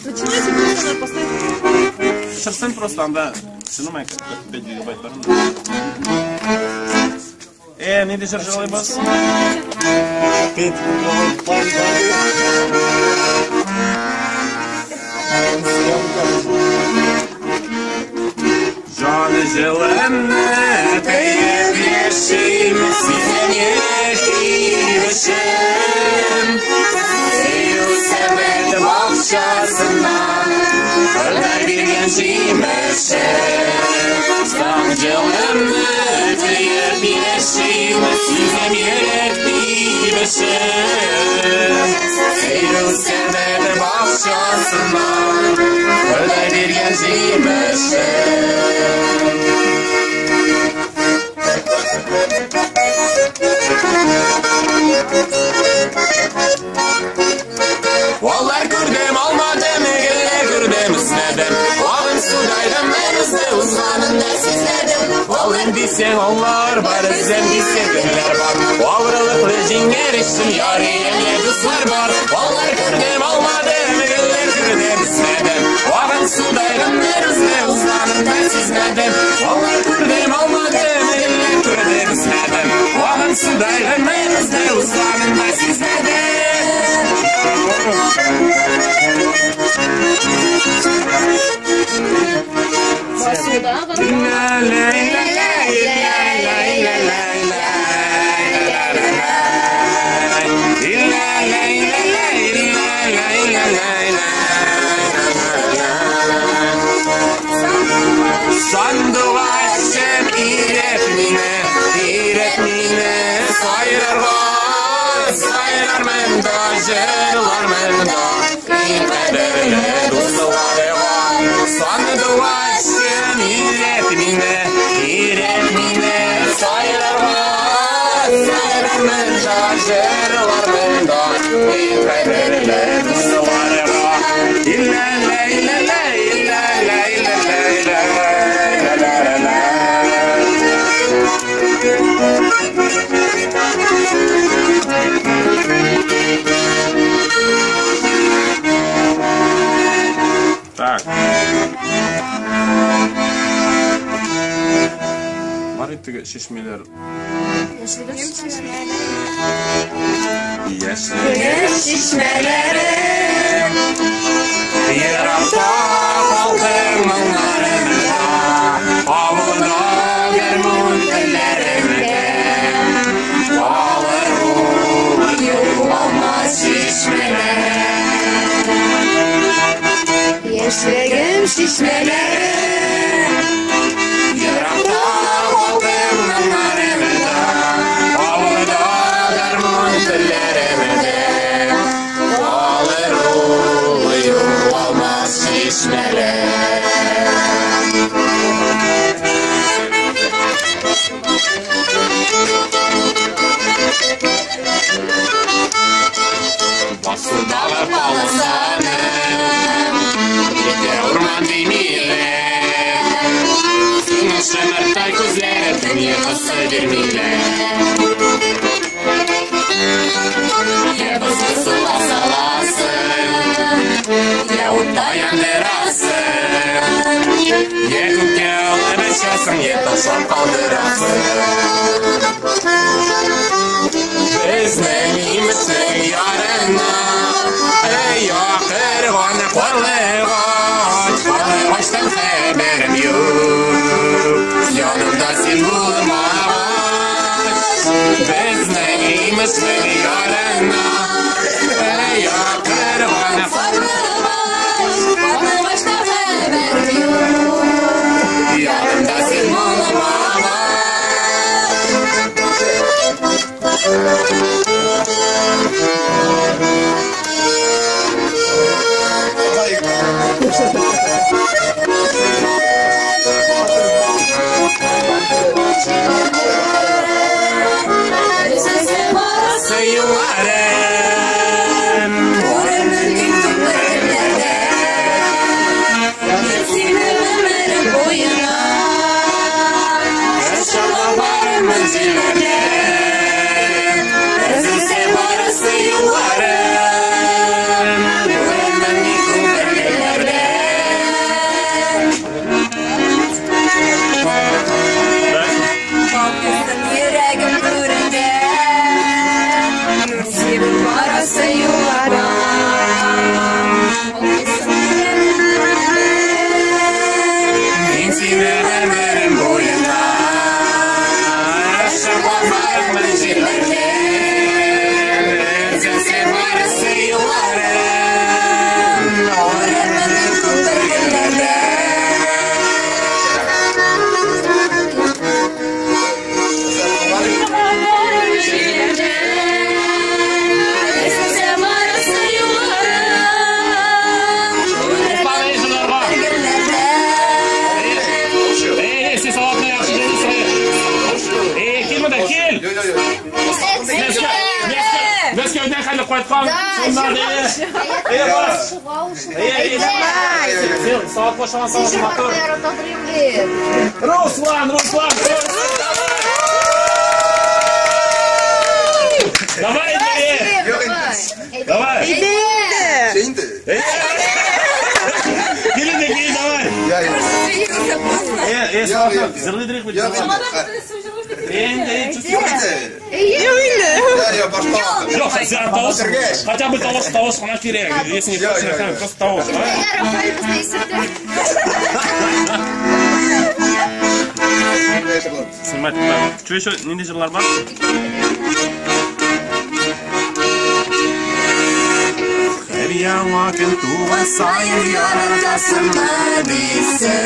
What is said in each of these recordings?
Начинайте просто поставить. Совсем просто, анда сынамай, как 5 гигабайт бар. Не дешер жалайбыз? 5 гигабайт. Жаны желанны, тəyib yeşim, sizin yeşim. Seyu səbəd bağçasından, qırday bir gençim eşim. Жаны желанны, təyib yeşim, sizin yeşim. Seyu səbəd bağçasından, qırday bir gençim eşim. Vallahi gördüm almadım, güller gördüm izledim. Oğlum sudaydım ben hızlı uzmanında sizledim. Oğlum diysen onlar var, özlem diysen güller var. Oğurlıklı cinger için yariyenle kızlar var. Vallahi gördüm almadım, güller gördüm izledim. Oğlum sudaydım ben hızlı uzmanında sizledim. Vallahi gördüm almadım, güller gördüm izledim. Oğlum sudaydım ben hızlı uzmanında sizledim. Sandıvaşım iretmine sayırar menda, jırlar menda, kıymelerle dostları var. Sandıvaşım iretmine sayırar menda, jırlar menda, kıymelerle dostları var. İlla la illa la illa la illa la illa la la la. Так. Маритtiga şişmeler. Yaşlı şişmelerim Yarafta kaldım onlarımda Avluda germun ellerimde Ağlar olur olmaz şişmeler Yaşlığım şişmelerim Yarafta kaldım onlarımda Avluda germun ellerimde Ağlar olur olmaz şişmeler Basıldalar palısanım Gide orman demirler Sünün şömertay gözleri Dünya kısa vermirler Ya kızı sıla salasın Ya uttayan derasın Ya köke alın açasın Ya taşan kaldırasın Bizning imishning yarına Ey oxirg'on qo'rg'ochdan xabarim yo'q Yonimda sen bo'lmag'ach Bizning imishning yarına Ey oxirg'on qo'rg'ochdan xabarim yo'q Yonimda sen bo'lmag'ach Sayılarım Bunlar değil. İyi bas. İyi. Saat başlaman sağ motor. Ruslan. Давай, Давай. Şeyinde. Gelin de giyin, давай. Слава, зерли дрих Ya бить. Я пошла. Yok, sen tavus. Хотя бы tavus ona керек. Если не хочешь, просто tavus. Снимать. Что еще? Нинди жырлар бар? Her yana gün tuğan sayır yaratasın medise.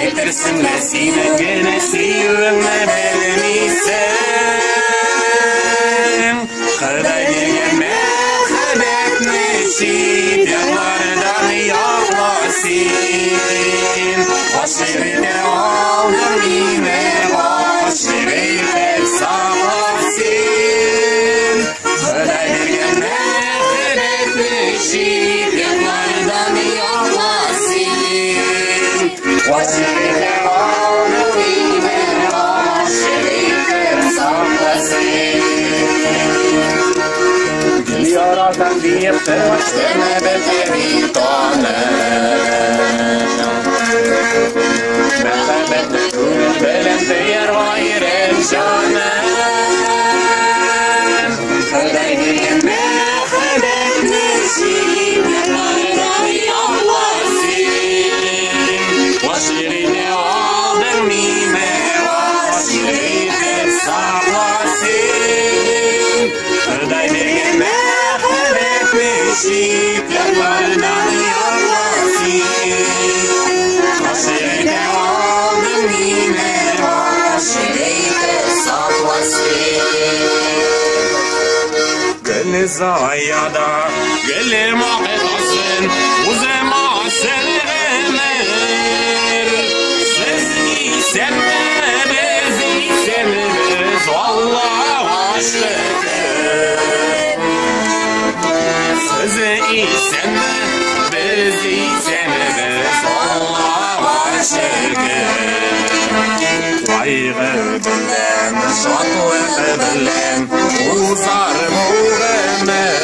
Eytirsin vesile gene siyirme belimisin. Kırday bir mehbet neşit yanlardan yaklasın. Aşirine aldım yine aşirine sağlasın. Kırday bir mehbet neşit yanlardan yaklasın. Aşirine aldım yine aşirine sağlasın. Geliyor oradan deyip de başlama beteri tanem. Merhametle durun belende yer hayret canem. Kırdaydığım merhamet neşim yanlardan yaklasın. Başlarını aldım mime başlarını saklasın. Kırdaydığım merhamet neşim yanlardan yaklasın. Başlarını aldım mime başlarını saklasın. Gönlü zayada, gelir mahedasın, uzema seni emer. Siz isemle, biz isemiz, vallahi aşıktır. Siz isemle, biz isemiz, vallahi aşıktır. Vay gıbıllem, şatlı gıbıllem, uzar muğemer.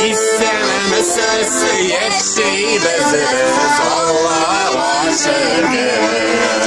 İstememesiz yeşil beziriz, Allah'a aşıktır.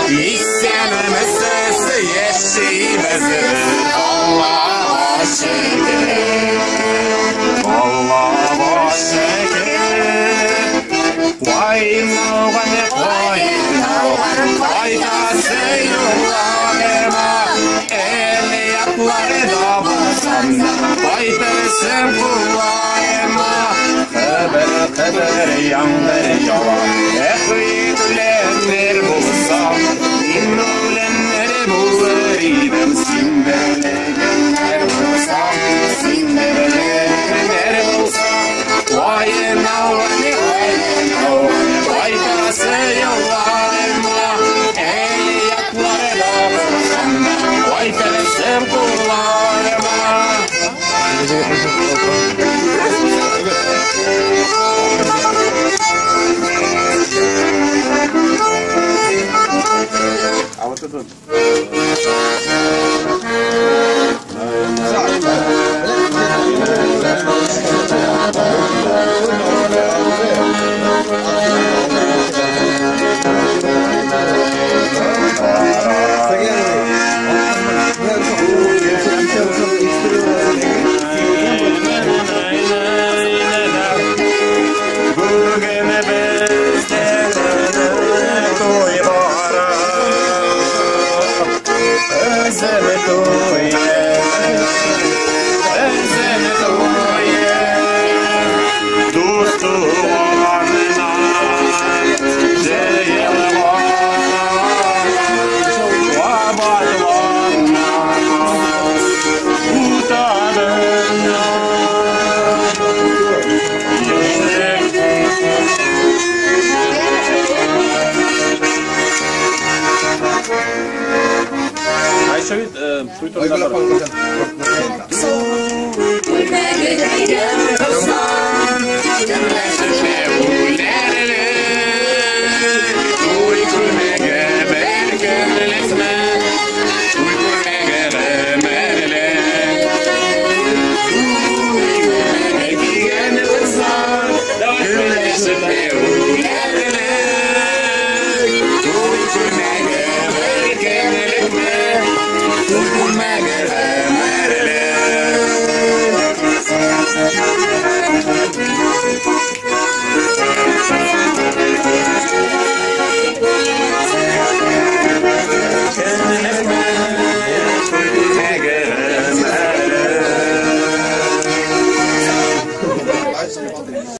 İstememesiz yeşil beziriz, Allah'a aşıktır. Allah'a aşıktır. Vay muğene, vay Kayseyullahema, el yapları da basanla, baytırsın kullayema. Kıbır yandır yalan, gülenler bulsam, dinlenler bulurydum, sinirler bulsam, sinirler bulsam. Vay navani, vay Kayseyullahema, el yapları da basanla, baytırsın kullayema. А вот это. Gel